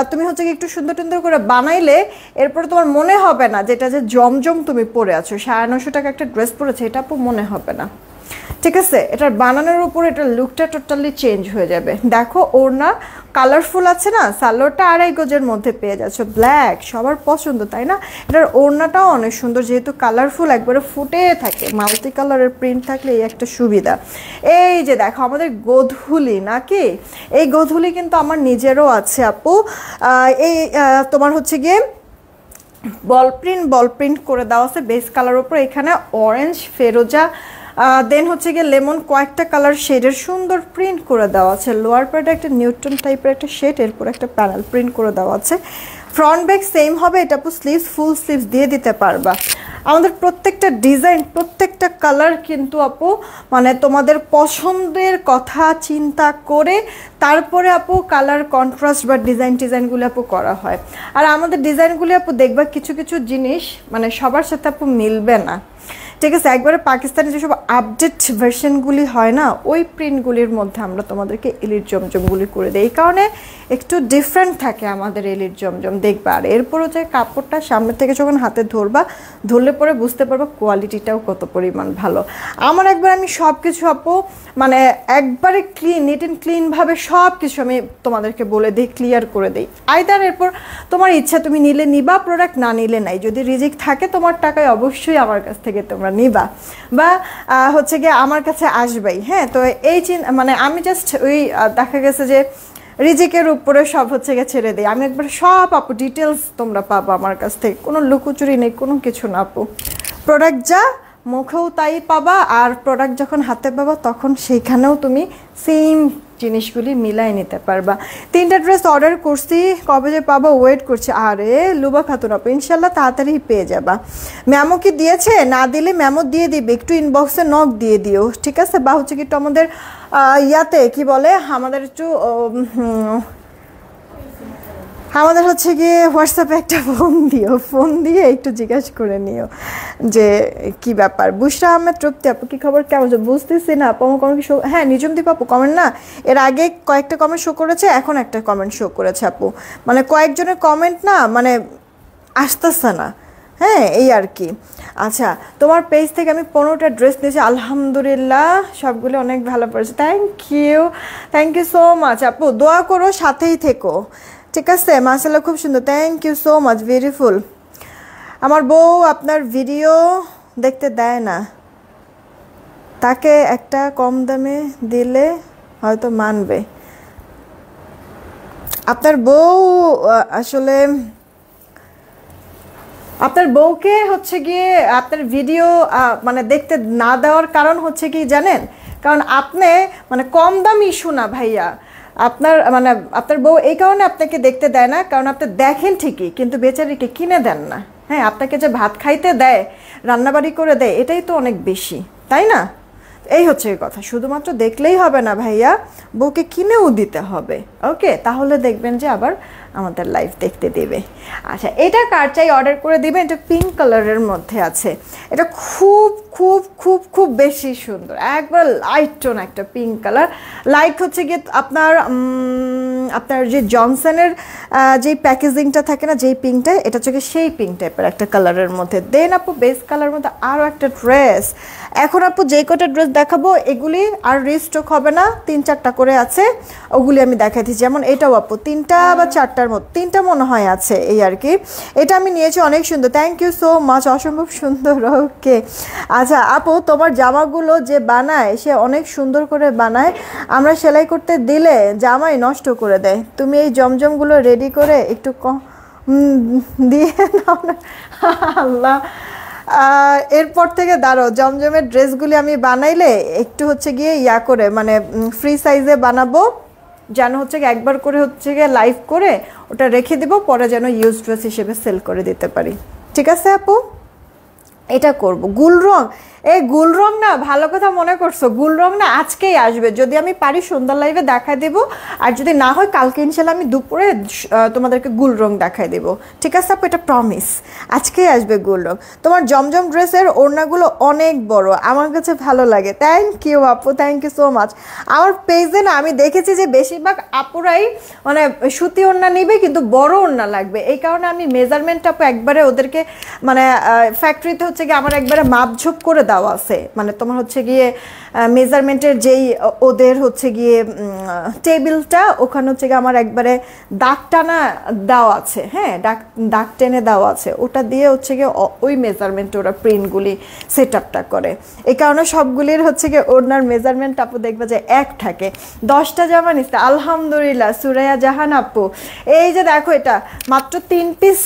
তুমি হচ্ছে কি একটু সুন্দর করে বানাইলে এরপরে তোমার মনে হবে না যেটা যে জমজম তুমি পরে আছো, 950 টাকা একটা ড্রেস পরেছে, এটা আপু মনে হবে না, ঠিক আছে? এটার বানানোর উপর এটার লুকটা টোটালি চেঞ্জ হয়ে যাবে। দেখো ওড়না কালারফুল আছে না, সালোয়ারটা 2.5 গজের মধ্যে পেয়ে যাচ্ছ, ব্ল্যাক সবার পছন্দ তাই না? এটার ওড়নাটাও অনেক সুন্দর, যেহেতু কালারফুল একবারে ফুটে থাকে, মাল্টি কালারের প্রিন্ট থাকলে এই একটা সুবিধা। এই যে দেখো আমাদের গোধূলি নাকি, এই গোধূলি কিন্তু আমার নিজেরও আছে আপু। এই তোমার হচ্ছে গিয়ে বল প্রিন্ট করে দেওয়া আছে বেস কালার উপর, এখানে অরেঞ্জ ফেরোজা দেন হচ্ছে গিয়ে লেমন কয়েকটা কালার শেডের সুন্দর প্রিন্ট করে দেওয়া আছে। লোয়ার পার্টে একটা নিউটন টাইপের একটা শেড, এরপর একটা প্যানেল প্রিন্ট করে দেওয়া আছে। ফ্রন্ট ব্যাক সেম হবে, এটা আপু স্লিভস ফুল স্লিভস দিয়ে দিতে পারবা। আমাদের প্রত্যেকটা ডিজাইন প্রত্যেকটা কালার কিন্তু আপু মানে তোমাদের পছন্দের কথা চিন্তা করে তারপরে আপু কালার কন্ট্রাস্ট বা ডিজাইনগুলো আপু করা হয়। আর আমাদের ডিজাইনগুলি আপু দেখবা কিছু জিনিস মানে সবার সাথে আপু মিলবে না, ঠিক আছে, একবারে পাকিস্তানি যেসব আপডেট ভার্সনগুলি হয় না, ওই প্রিন্টগুলির মধ্যে আমরা তোমাদেরকে এলিট জমজমগুলি করে দিই। এই কারণে একটু ডিফারেন্ট থাকে আমাদের এলিট জমজম, দেখবা। আর এরপর হচ্ছে কাপড়টা সামনে থেকে যখন হাতে ধরলে পরে বুঝতে পারবো কোয়ালিটিটাও কত পরিমাণ ভালো। আমার একবার আমি সব কিছু আপু মানে একবারে ক্লিন, নিট অ্যান্ড ক্লিনভাবে সব কিছু আমি তোমাদেরকে বলে দিই, ক্লিয়ার করে দিই। আইদার এরপর তোমার ইচ্ছা, তুমি নিলে নিবা প্রোডাক্ট, না নিলে নাই। যদি রিজেক্ট থাকে তোমার টাকায় অবশ্যই আমার কাছ থেকে তোমরা নিবা, বা হচ্ছে গিয়ে আমার কাছে আসবেই। হ্যাঁ, তো এই মানে আমি জাস্ট ওই দেখা গেছে যে রিজিকের উপরে সব হচ্ছে গিয়ে ছেড়ে দিই। আমি একবার সব আপু ডিটেলস তোমরা পাবো আমার কাছ থেকে, কোনো লুকোচুরি নেই, কোনো কিছু না আপু। প্রোডাক্ট যা মুখেও তাই পাবা, আর প্রোডাক্ট যখন হাতে পাবা তখন সেইখানেও তুমি সেম জিনিসগুলি মিলাই নিতে পারবা। 3টা ড্রেস অর্ডার করছি, কবে যে পাবো ওয়েট করছি। আরে লুবা খাতুন আপু ইনশাল্লাহ তাড়াতাড়ি পেয়ে যাবা। ম্যামও কি দিয়েছে? না দিলে ম্যামও দিয়ে দিবে, একটু ইনবক্সে নক দিয়ে দিও, ঠিক আছে? বা হচ্ছে কি একটু আমাদের ইয়াতে কি বলে, আমাদের একটু আমাদের হচ্ছে গিয়ে হোয়াটসঅ্যাপে একটা ফোন দিয়ে একটু জিজ্ঞাসা করে নিও যে কি ব্যাপার। বুশরা আহমেদ তৃপ্তি আপু কি খবর, কেমন? বুঝতেছি না আপু, আমার কমেন্ট কি শো? হ্যাঁ, নিজমদীপ আপু কমেন্ট না, এর আগে কয়েকটা কমেন্ট শো করেছে, এখন একটা কমেন্ট শো করেছে আপু। মানে কয়েকজনের কমেন্ট না মানে আসতেছে না, হ্যাঁ এই আর কি। আচ্ছা, তোমার পেজ থেকে আমি 15টা ড্রেস নিয়েছি, আলহামদুলিল্লাহ সবগুলো অনেক ভালো পড়েছে। থ্যাংক ইউ সো মাচ আপু, দোয়া করো, সাথেই থেকো, ঠিক আছে? মাশাআল্লাহ খুব সুন্দর, thank you so much, beautiful. আমার বউ আপনার ভিডিও দেখতে দেয় না, তাকে একটা কম দামে দিলে হয়তো মানবে। আপনার বউ আসলে আপনার বউকে হচ্ছে গিয়ে আপনার ভিডিও মানে দেখতে না দেওয়ার কারণ হচ্ছে কি জানেন? কারণ আপনি মানে কম দাম ইস্যু না ভাইয়া, আপনার মানে আপনার বউ এই কারণে আপনাকে দেখতে দেয় না, কারণ আপনি দেখেন ঠিকই কিন্তু বেচারিকে কিনে দেন না। হ্যাঁ, আপনাকে যে ভাত খাইতে দেয়, রান্নাবাড়ি করে দেয়, এটাই তো অনেক বেশি, তাই না? এই হচ্ছে কথা, শুধুমাত্র দেখলেই হবে না ভাইয়া, বউকে কিনেও দিতে হবে। ওকে, তাহলে দেখবেন যে আবার আমাদের লাইভ দেখতে দেবে। আচ্ছা, এটা কার চাই অর্ডার করে দিবেন। এটা পিঙ্ক কালারের মধ্যে আছে, এটা খুব খুব খুব খুব বেশি সুন্দর, একবার লাইট টোন একটা পিঙ্ক কালার। লাইক হচ্ছে গিয়ে আপনার যে জনসনের যেই প্যাকেজিংটা থাকে না, যেই পিঙ্কটা, এটা হচ্ছে সেই পিঙ্ক টাইপের একটা কালারের মধ্যে। দেন আপু বেস কালারের মধ্যে আরও একটা ড্রেস। এখন আপু যে কটা ড্রেস দেখাবো এগুলি আর রিস্টক হবে না, 3-4টা করে আছে, ওগুলি আমি দেখাইছি। যেমন এটাও আপু 3টা বা 4টার মতো, 3টা মনে হয় আছে, এই আর কি। এটা আমি নিয়েছি, অনেক সুন্দর, থ্যাংক ইউ সো মাচ, অসম্ভব সুন্দর। ওকে, আচ্ছা আপু তোমার জামাগুলো যে বানায় সে অনেক সুন্দর করে বানায়, আমরা সেলাই করতে দিলে জামাই নষ্ট করে দেয়। তুমি এই জমজমগুলো রেডি করে একটু দিয়ে দাও না। আল্লাহ, এরপর থেকে দাঁড়াও, জমজমের ড্রেসগুলি আমি বানাইলে একটু হচ্ছে গিয়ে ইয়া করে মানে ফ্রি সাইজে বানাবো, যেন হচ্ছে গিয়ে একবার করে হচ্ছে গিয়ে লাইভ করে ওটা রেখে দেবো, পরে যেন ইউজ ড্রেস হিসেবে সেল করে দিতে পারি, ঠিক আছে আপু? এটা করব। গুল রং, এই গুল রং না, ভালো কথা মনে করছো, গুল রং না আজকেই আসবে, যদি আমি পারি সন্ধ্যা লাইভে দেখায় দেবো, আর যদি না হয় কালকে ইনশাল্লাহ আমি দুপুরে তোমাদেরকে গুল রং দেখায় দেবো, ঠিক আছে আপু? এটা প্রমিস, আজকেই আসবে গুল রং। তোমার জমজম ড্রেসের ওড়নাগুলো অনেক বড়, আমার কাছে ভালো লাগে। থ্যাংক ইউ আপু, থ্যাংক ইউ সো মাচ। আমার পেজে না আমি দেখেছি যে বেশিরভাগ আপুরাই মানে সুতি ওড়না নিবে কিন্তু বড় ওড়না লাগবে, এই কারণে আমি মেজারমেন্ট আপু একবারে ওদেরকে মানে ফ্যাক্টরিতে হচ্ছে গিয়ে আমার একবারে মাপঝোপ করে দেওয়া আছে, মানে তোমার হচ্ছে গিয়ে মেজারমেন্টের যেই ওদের হচ্ছে গিয়ে টেবিলটা, ওখানে হচ্ছে গিয়ে আমার একবারে দাগ টানা দেওয়া আছে। হ্যাঁ, দাগ টেনে দেওয়া আছে, ওটা দিয়ে হচ্ছে গিয়ে ওই মেজারমেন্টে ওরা প্রিন্টগুলি সেট আপটা করে, এই কারণে সবগুলির হচ্ছে গিয়ে ওনার মেজারমেন্ট আপু দেখবে যে এক থাকে। 10টা জামা নিচ্ছে আলহামদুলিল্লাহ সুরাইয়া জাহান আপু। এই যে দেখো, এটা মাত্র 3 পিস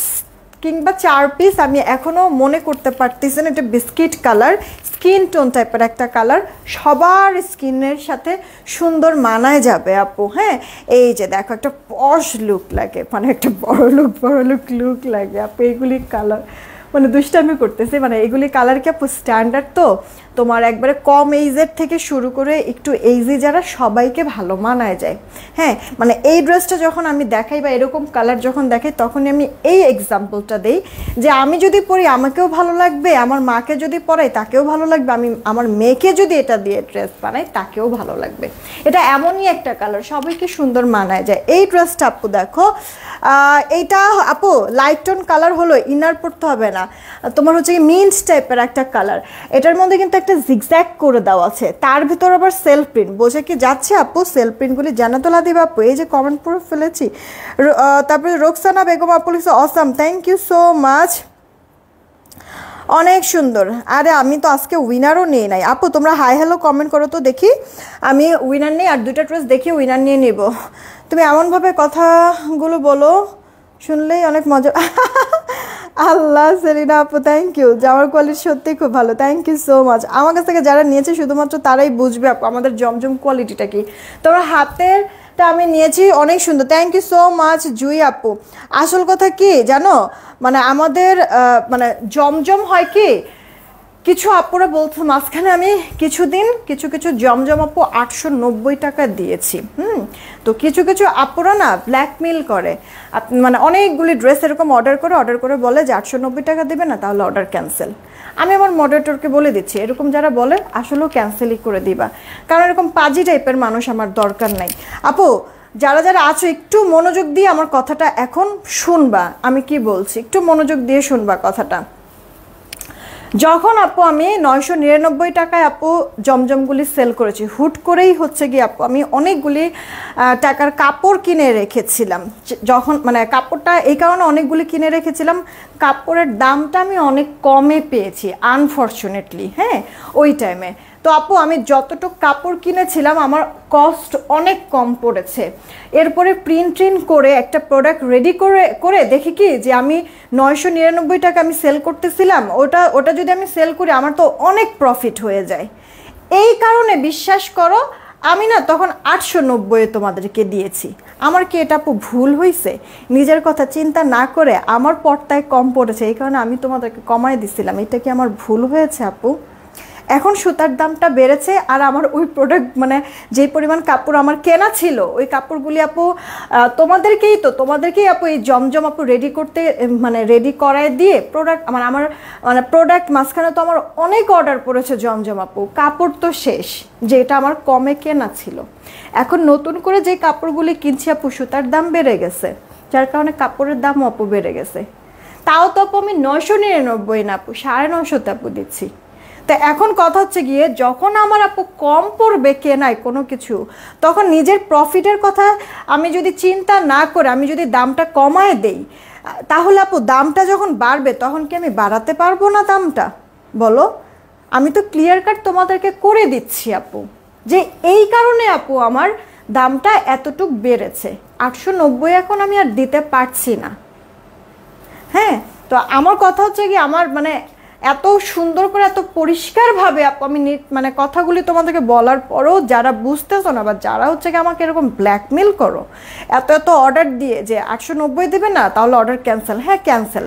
কিংবা 4 পিস, আমি এখনো মনে করতে পারতেছি না। এটা বিস্কিট কালার, স্কিন টোন টাইপের একটা কালার, সবার স্কিনের সাথে সুন্দর মানায় যাবে আপু। হ্যাঁ, এই যে দেখো, একটা পশ লুক লাগে, মানে একটা বড় লুক লুক লাগে আপু, এইগুলি কালার মানে দুষ্টামি করতেছি, মানে এগুলি কালার কি আপু স্ট্যান্ডার্ড, তো তোমার একবারে কম এইজের থেকে শুরু করে একটু এইজে যারা সবাইকে ভালো মানায় যায়। হ্যাঁ, মানে এই ড্রেসটা যখন আমি দেখাই বা এরকম কালার যখন দেখাই তখনই আমি এই এক্সাম্পলটা দেই যে আমি যদি পরি আমাকেও ভালো লাগবে, আমার মাকে যদি পরাই তাকেও ভালো লাগবে, আমি আমার মেয়েকে যদি এটা দিয়ে ড্রেস বানাই তাকেও ভালো লাগবে। এটা এমনই একটা কালার সবাইকে সুন্দর মানায় যায়। এই ড্রেসটা আপু দেখো, এইটা আপু লাইট টোন কালার হলো, ইনার পড়তে হবে না, তোমার হচ্ছে কি মিন্ট টাইপের একটা কালার। এটার মধ্যে কিন্তু একটা জিগজ্যাগ করে দেওয়া আছে, তার ভিতর আবার সেলফ প্রিন্ট, বোঝে কি যাচ্ছে আপু? সেলফ প্রিন্টগুলি জানাতোলা দিবে আপু, এই যে কমেন্ট করে ফেলেছি। তারপরে রোকসানা বেগম আপু লিখছে awesome, thank you so much, অনেক সুন্দর। আরে আমি তো আজকে উইনারও নিয়ে নাই আপু, তোমরা হাই হ্যালো কমেন্ট করো তো দেখি, আমি উইনার নিয়ে আর দুইটা ড্রেস দেখি উইনার নিয়ে নেব। তুমি এমনভাবে কথাগুলো বলো শুনলেই অনেক মজা। আল্লাহ সেলিনা আপু থ্যাংক ইউ, জামার কোয়ালিটি সত্যিই খুব ভালো, থ্যাংক ইউ সো মাচ। আমার কাছ থেকে যারা নিয়েছে শুধুমাত্র তারাই বুঝবে আপু আমাদের জমজম কোয়ালিটিটা কি। তোমরা হাতেরটা আমি নিয়েছি, অনেক সুন্দর, থ্যাংক ইউ সো মাচ জুই আপু। আসল কথা কি জানো, মানে আমাদের মানে জমজম হয় কি, কিছু আপুরা বলতো মাঝখানে আমি কিছুদিন কিছু কিছু জমজম আপু 890 টাকা দিয়েছি। তো কিছু কিছু আপুরা না ব্ল্যাকমেল করে, মানে অনেকগুলি ড্রেস এরকম অর্ডার করে বলে যে 890 টাকা দেবে না তাহলে অর্ডার ক্যান্সেল। আমি আমার মডারেটরকে বলে দিচ্ছি এরকম যারা বলে আসলেও ক্যান্সেলই করে দিবা, কারণ এরকম পাজি টাইপের মানুষ আমার দরকার নাই। আপু যারা যারা আছো একটু মনোযোগ দিয়ে আমার কথাটা এখন শুনবা, আমি কি বলছি একটু মনোযোগ দিয়ে শুনবা কথাটা। যখন আপু আমি 999 টাকায় আপু জমজমগুলি সেল করেছি, হুট করেই হচ্ছে গিয়ে আপু আমি অনেকগুলি টাকার কাপড় কিনে রেখেছিলাম। যখন মানে কাপড়টা এই কারণে অনেকগুলি কিনে রেখেছিলাম, কাপড়ের দামটা আমি অনেক কমে পেয়েছি আনফর্চুনেটলি, হ্যাঁ ওই টাইমে। তো আপু আমি যতটুকু কাপড় কিনেছিলাম আমার কস্ট অনেক কম পড়েছে। এরপরে প্রিন্ট করে একটা প্রোডাক্ট রেডি করে দেখি কি যে আমি 999 টাকা আমি সেল করতেছিলাম, ওটা যদি আমি সেল করি আমার তো অনেক প্রফিট হয়ে যায়। এই কারণে বিশ্বাস করো আমি না তখন 890 তোমাদেরকে দিয়েছি। আমার কি এটা আপু ভুল হয়েছে? নিজের কথা চিন্তা না করে আমার পর্দায় কম পড়েছে এই কারণে আমি তোমাদেরকে কমায় দিছিলাম, এটা কি আমার ভুল হয়েছে আপু? এখন সুতার দামটা বেড়েছে আর আমার ওই প্রোডাক্ট মানে যে পরিমাণ কাপড় আমার কেনা ছিল ওই কাপড়গুলি আপু তোমাদেরকেই আপু এই জমজম আপু রেডি করতে মানে রেডি করায় দিয়ে প্রোডাক্ট আমার মানে প্রোডাক্ট মাঝখানে তো আমার অনেক অর্ডার পড়েছে জমজম আপু, কাপড় তো শেষ যেটা আমার কমে কেনা ছিল। এখন নতুন করে যে কাপড়গুলি কিনছি আপু সুতার দাম বেড়ে গেছে, যার কারণে কাপড়ের দামও আপু বেড়ে গেছে। তাও তো আপু আমি 999 না আপু 950 আপু দিচ্ছি। তো এখন কথা হচ্ছে গিয়ে যখন আমার আপু কম পড়বে কেনায় কোনো কিছু, তখন নিজের প্রফিটের কথা আমি যদি চিন্তা না করে আমি যদি দামটা কমায় দেই, তাহলে আপু দামটা যখন বাড়বে তখন কি আমি বাড়াতে পারবো না দামটা? বলো, আমি তো ক্লিয়ার কাট তোমাদেরকে করে দিচ্ছি আপু যে এই কারণে আপু আমার দামটা এতটুক বেড়েছে। 890 এখন আমি আর দিতে পারছি না। হ্যাঁ, তো আমার কথা হচ্ছে কি আমার মানে এত সুন্দর করে এত পরিষ্কারভাবে আমি মানে কথাগুলি তোমাদেরকে বলার পরও যারা বুঝতেছো না বা যারা হচ্ছে কি আমাকে এরকম ব্ল্যাকমেল করো এত এত অর্ডার দিয়ে যে 890 দেবে না তাহলে অর্ডার ক্যান্সেল, হ্যাঁ ক্যান্সেল।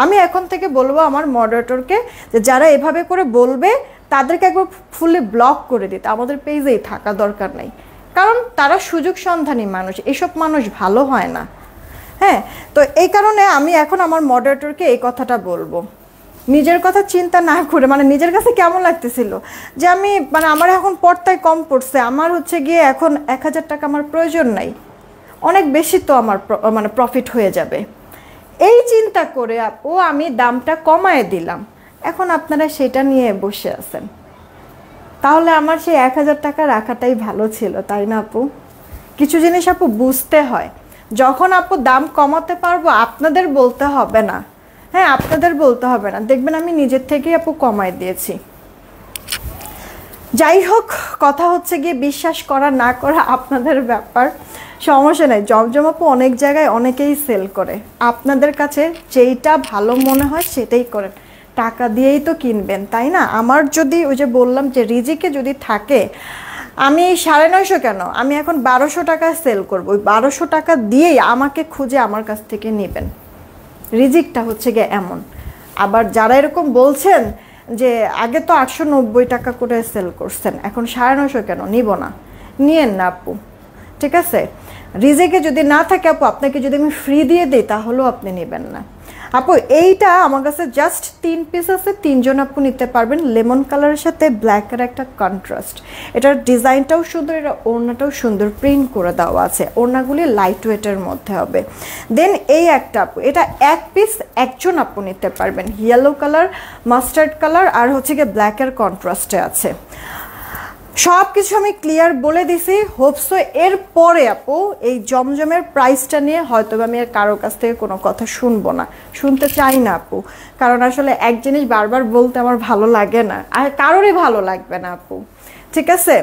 আমি এখন থেকে বলবো আমার মডারেটরকে যে যারা এভাবে করে বলবে তাদেরকে একবার ফুলি ব্লক করে দিতে, আমাদের পেজেই থাকা দরকার নাই, কারণ তারা সুযোগ সন্ধানী মানুষ, এসব মানুষ ভালো হয় না। হ্যাঁ, তো এই কারণে আমি এখন আমার মডারেটরকে এই কথাটা বলবো, নিজের কথা চিন্তা না করে। মানে নিজের কাছে কেমন লাগতেছিল যে আমি মানে আমার এখন পর্দায় কম পড়ছে, আমার হচ্ছে গিয়ে এখন 1000 টাকা আমার প্রয়োজন নাই, অনেক বেশি তো আমার মানে প্রফিট হয়ে যাবে, এই চিন্তা করে আপু আমি দামটা কমায় দিলাম। এখন আপনারা সেটা নিয়ে বসে আছেন, তাহলে আমার সেই 1000 টাকা রাখাটাই ভালো ছিল, তাই না আপু? কিছু জিনিস আপু বুঝতে হয়, যখন আপু দাম কমাতে পারবো আপনাদের বলতে হবে না, হ্যাঁ আপনাদের বলতে হবে না, দেখবেন আমি নিজের থেকেই আপু কমাই দিয়েছি। যাই হোক, কথা হচ্ছে গিয়ে বিশ্বাস করা না করা আপনাদের ব্যাপার, সমস্যা নেই। জমজম আপু অনেক জায়গায় অনেকেই সেল করে, আপনাদের কাছে যেইটা ভালো মনে হয় সেটাই করেন, টাকা দিয়েই তো কিনবেন তাই না? আমার যদি ওই যে বললাম যে রিজিকে যদি থাকে আমি 950 কেন, আমি এখন 1200 টাকা সেল করবো, ওই 1200 টাকা দিয়েই আমাকে খুঁজে আমার কাছ থেকে নেবেন। রিজিকটা হচ্ছে গিয়ে এমন, আবার যারা এরকম বলছেন যে আগে তো 890 টাকা করে সেল করছেন, এখন 950 কেন, নিব না, নিয়েন না আপু, ঠিক আছে? রিজেকে যদি না থাকে আপু, আপনাকে যদি আমি ফ্রি দিয়ে দিই তাহলেও আপনি নেবেন না আপু। এইটা আমার কাছে জাস্ট 3 পিস আছে, 3 জন আপু নিতে পারবেন। লেমন কালারের সাথে ব্ল্যাকের একটা কন্ট্রাস্ট, এটার ডিজাইনটাও সুন্দর, এটা ওড়নাটাও সুন্দর প্রিন্ট করে দেওয়া আছে, ওড়নাগুলি লাইট ওয়েটের মধ্যে হবে। দেন এই একটা আপু, এটা 1 পিস 1 জন আপু নিতে পারবেন, ইয়েলো কালার, মাস্টার্ড কালার আর হচ্ছে গিয়ে ব্ল্যাকের কন্ট্রাস্টে আছে। সব কিছু আমি ক্লিয়ার বলে দিছি, হোপসো এরপরে আপু এই জমজমের প্রাইসটা নিয়ে হয়তো আমি আর কারোর কাছ থেকে কোনো কথা শুনবো না, শুনতে চাই না আপু, কারণ আসলে এক জিনিস বারবার বলতে আমার ভালো লাগে না, আর কারোরই ভালো লাগবে না আপু, ঠিক আছে?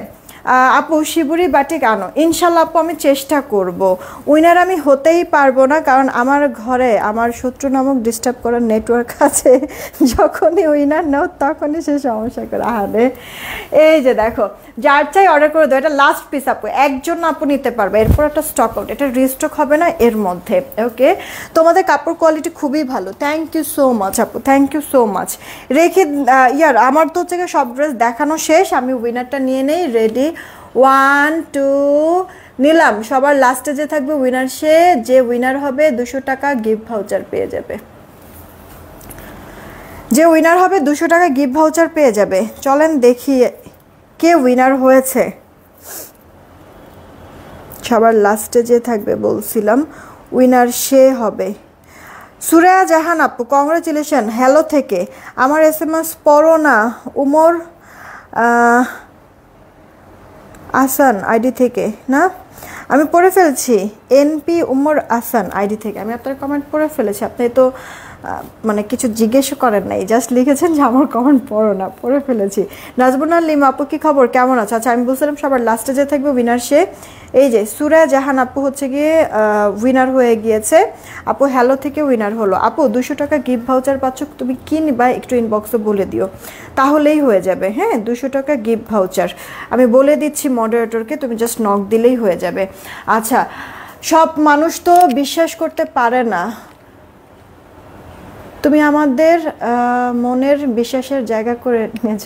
আপু শিবুরি বাটিক আনো, ইনশাল্লাহ আপু আমি চেষ্টা করব। উইনার আমি হতেই পারবো না, কারণ আমার ঘরে আমার শত্রু নামক ডিস্টার্ব করার নেটওয়ার্ক আছে, যখনই উইনার নাও তখনই সে সমস্যা করে। আরে এই যে দেখো, যার চাই অর্ডার করে দাও, এটা লাস্ট পিস আপু, 1 জন আপু নিতে পারবে, এরপর একটা স্টক আউট, এটা রিস্টক হবে না এর মধ্যে। ওকে, তোমাদের কাপড় কোয়ালিটি খুবই ভালো, থ্যাংক ইউ সো মাচ আপু, থ্যাংক ইউ সো মাচ। রেখে ইয়ার আমার তো হচ্ছে সব ড্রেস দেখানো শেষ, আমি উইনারটা নিয়ে নেই, রেডি 1 2 নিলাম। সবার লাস্টে যে থাকবে উইনার, সে যে উইনার হবে 200 টাকা গিফট ভাউচার পেয়ে যাবে, যে উইনার হবে 200 টাকা গিফট ভাউচার পেয়ে যাবে। চলেন দেখি কে উইনার হয়েছে। সবার লাস্টে যে থাকবে বলছিলাম উইনার সে হবে। সুরেয়া জাহান আপু কংগ্রাচুলেশন হ্যালো থেকে, আমার SMS পড়ো না। উমর আসান আইডি থেকে, না আমি পড়ে ফেলছি, NP উমর আসান আইডি থেকে আমি আপনার কমেন্ট পড়ে ফেলেছি। আপনি তো মানে কিছু জিজ্ঞেস করেন নাই, জাস্ট লিখেছেন যে আমার কমেন্ট পড়ো না, পড়ে ফেলেছি। নাজবুনা লিমা আপু কি খবর, কেমন আছে? আচ্ছা আমি বলছিলাম সবার লাস্টে যে থাকবে উইনার সে, এই যে সুরায়া জাহান আপু হচ্ছে গিয়ে উইনার হয়ে গিয়েছে। আপু হ্যালো থেকে উইনার হলো। আপু 200 টাকা গিফট ভাউচার পাচ্ছ, তুমি কি নিবা একটু ইনবক্সে বলে দিও, তাহলেই হয়ে যাবে। হ্যাঁ 200 টাকা গিফট ভাউচার আমি বলে দিচ্ছি মডারেটরকে, তুমি জাস্ট নক দিলেই হয়ে যাবে। আচ্ছা সব মানুষ তো বিশ্বাস করতে পারে না, তুমি আমাদের মনের বিশ্বাসের জায়গা করে নিয়েছ।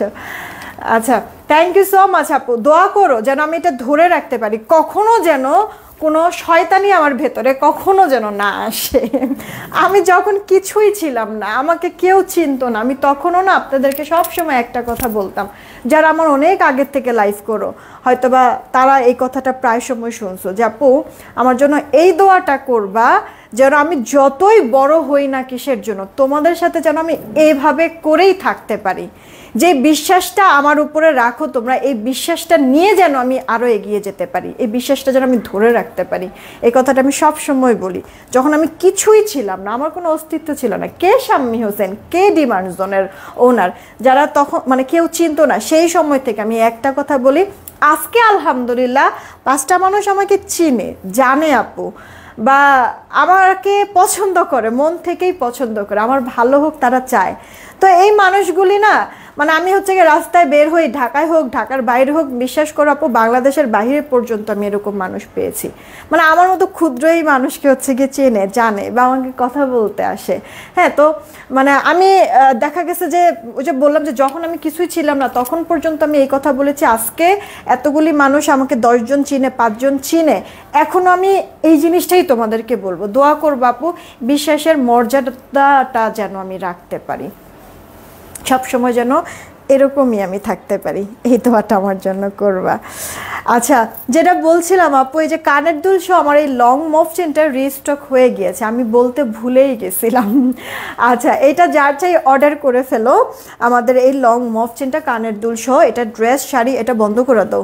আচ্ছা থ্যাংক ইউ সো মাচ আপু, দোয়া করো যেন আমি এটা ধরে রাখতে পারি, কখনো যেন কোনো শয়তানি আমার ভেতরে কখনো যেন না আসে। আমি যখন কিছুই ছিলাম না, আমাকে কেউ চিনতো না, আমি তখনও না আপনাদেরকে সবসময় একটা কথা বলতাম, যারা আমার অনেক আগের থেকে লাইভ করো হয়তোবা তারা এই কথাটা প্রায় সময় শুনছো, যে আপু আমার জন্য এই দোয়াটা করবা যেন আমি যতই বড় হই না কিসের জন্য, তোমাদের সাথে যেন আমি এইভাবে করেই থাকতে পারি। যে বিশ্বাসটা আমার উপরে রাখো তোমরা, এই বিশ্বাসটা নিয়ে যেন আমি আরও এগিয়ে যেতে পারি, এই বিশ্বাসটা যেন আমি ধরে রাখতে পারি। এই কথাটা আমি সব সময় বলি। যখন আমি কিছুই ছিলাম না, আমার কোনো অস্তিত্ব ছিল না, কে শাম্মী হোসেন, কে ডিমান্ড জোনের ওনার, যারা তখন মানে কেউ চিনতো না, সেই সময় থেকে আমি একটা কথা বলি, আজকে আলহামদুলিল্লাহ 5টা মানুষ আমাকে চিনে, জানে আপু, বা আমাকে পছন্দ করে, মন থেকেই পছন্দ করে, আমার ভালো হোক তারা চায়। তো এই মানুষগুলি না, মানে আমি হচ্ছে গিয়ে রাস্তায় বের হই, ঢাকায় হোক ঢাকার বাইরে হোক, বিশ্বাস করো আপু বাংলাদেশের বাইরে পর্যন্ত আমি এরকম মানুষ পেয়েছি, মানে আমার মতো ক্ষুদ্র এই মানুষকে হচ্ছে গিয়ে চেনে, জানে বা আমাকে কথা বলতে আসে। হ্যাঁ তো মানে আমি দেখা গেছে যে ওই যে বললাম যে যখন আমি কিছুই ছিলাম না তখন পর্যন্ত আমি এই কথা বলেছি, আজকে এতগুলি মানুষ আমাকে 10 জন চিনে, 5 জন চিনে, এখনও আমি এই জিনিসটাই তোমাদেরকে বলবো, দোয়া করবো আপু বিশ্বাসের মর্যাদাটা যেন আমি রাখতে পারি, সবসময় যেন এরকমই আমি থাকতে পারি, এই দোয়াটা আমার জন্য করবা। আচ্ছা যেটা বলছিলাম আপু, এই যে কানের দুল সহ আমার এই লং মফ চেনটা রিস্টক হয়ে গিয়েছে, আমি বলতে ভুলেই গেছিলাম। আচ্ছা এটা যার চাই অর্ডার করে ফেলো, আমাদের এই লং মফ চেনটা কানের দুল সহ, এটা ড্রেস শাড়ি, এটা বন্ধ করে দাও,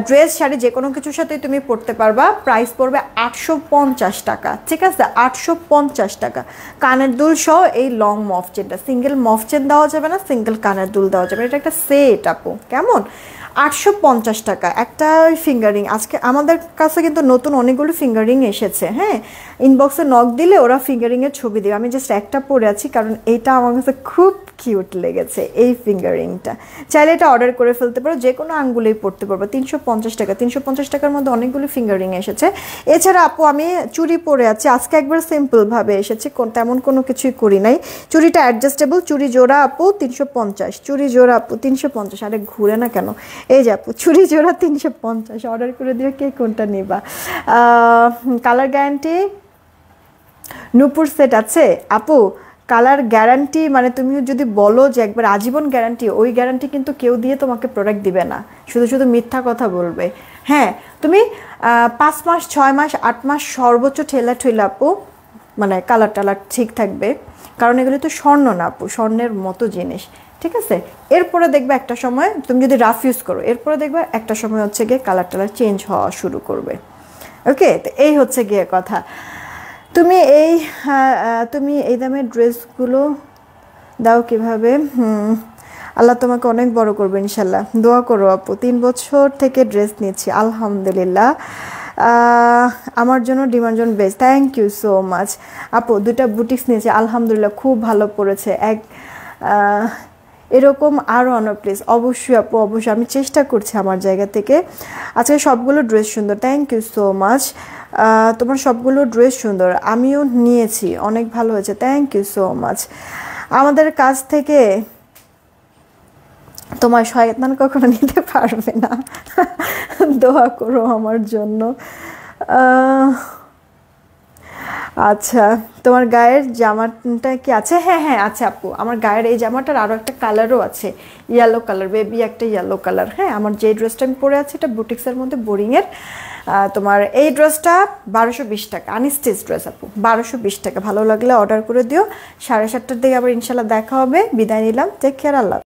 ড্রেস শাড়ি যে কোনো কিছুর সাথেই তুমি পরতে পারবা, প্রাইস পড়বে 850 টাকা, ঠিক আছে 850 টাকা। কানের দুল সহ এই লং মফ চেনটা, সিঙ্গেল মফ চেন দেওয়া যাবে না, সিঙ্গেল কানের দুল দেওয়া যাবে, এটা একটা সেট আপু, কেমন 850 টাকা। একটা ফিঙ্গারিং, আজকে আমাদের কাছে কিন্তু নতুন অনেকগুলো ফিঙ্গারিং এসেছে, হ্যাঁ ইনবক্সে নক দিলে ওরা ফিঙ্গারিংয়ের ছবি দেবে। আমি জাস্ট একটা পরে আছি, কারণ এইটা আমার কাছে খুব কিউট লেগেছে, এই ফিঙ্গারিংটা। চাইলে এটা অর্ডার করে ফেলতে পারো, যে কোনো আঙ্গুলেই পরতে পারবো। 350 টাকা, 350 টাকার মধ্যে অনেকগুলো ফিঙ্গারিং এসেছে। এছাড়া আপু আমি চুড়ি পরে আছি, আজকে একবার সিম্পলভাবে এসেছে, তেমন কোনো কিছুই করি নাই। চুড়িটা অ্যাডজাস্টেবল, চুড়ি জোড়া আপু 350, চুড়ি জোড়া আপু 350। আরে ঘুরে না কেন, এই যে আপু চুড়ি জোড়া 350, অর্ডার করে দিও কে কোনটা নিবা। কালার গ্যারান্টি নূপুর সেট আছে আপু। কালার গ্যারান্টি মানে তুমি যদি বলো যে একবার আজীবন গ্যারান্টি, ওই গ্যারান্টি কিন্তু কেউ দিয়ে তোমাকে প্রোডাক্ট দিবে না, শুধু শুধু মিথ্যা কথা বলবে। হ্যাঁ, তুমি 5 মাস 6 মাস 8 মাস সর্বোচ্চ ঠেলা আপু, মানে কালার টালার ঠিক থাকবে, কারণ এগুলো তো স্বর্ণ না আপু, স্বর্ণের মতো জিনিস, ঠিক আছে। এরপরে দেখবে একটা সময় তুমি যদি রাফ ইউজ করো, এরপরে দেখবে একটা সময় হচ্ছে গিয়ে কালার টালার চেঞ্জ হওয়া শুরু করবে। ওকে, তো এই হচ্ছে গিয়ে কথা। তুমি এই দামের ড্রেসগুলো দাও কিভাবে? আল্লাহ তোমাকে অনেক বড় করবে ইনশাল্লাহ, দোয়া করো আপু। 3 বছর থেকে ড্রেস নিচ্ছি আলহামদুলিল্লাহ, আমার জন্য demand zone best. Thank you so much আপু। 2টা বুটিক্স নিয়েছি আলহামদুলিল্লাহ, খুব ভালো পড়েছে। এরকম আরও অনো প্লিজ। অবশ্যই আপু, অবশ্যই, আমি চেষ্টা করছি আমার জায়গা থেকে। আজকে সবগুলো ড্রেস সুন্দর, থ্যাংক ইউ সো মাচ। তোমার সবগুলো ড্রেস সুন্দর, আমিও নিয়েছি, অনেক ভালো হয়েছে, থ্যাংক ইউ সো মাচ। আমাদের কাছ থেকে তোমার শয়তান কখনো নিতে পারবে না, দোয়া করো আমার জন্য। আচ্ছা, তোমার গায়ের জামাটা কি আছে? হ্যাঁ হ্যাঁ আছে আপু, আমার গায়ের এই জামাটার আরও একটা কালারও আছে, ইয়েলো কালার, বেবি একটা ইয়েলো কালার। হ্যাঁ, আমার যে ড্রেসটা আমি পরে আছি এটা বুটিক্সের মধ্যে বোরিংয়ের। তোমার এই ড্রেসটা 1220 টাকা, আনস্টিচ ড্রেস আপু, 1220 টাকা। ভালো লাগলে অর্ডার করে দিও। 7:30টার দিকে আবার ইনশাল্লাহ দেখা হবে। বিদায় নিলাম, টেক কেয়ার, আল্লাহ।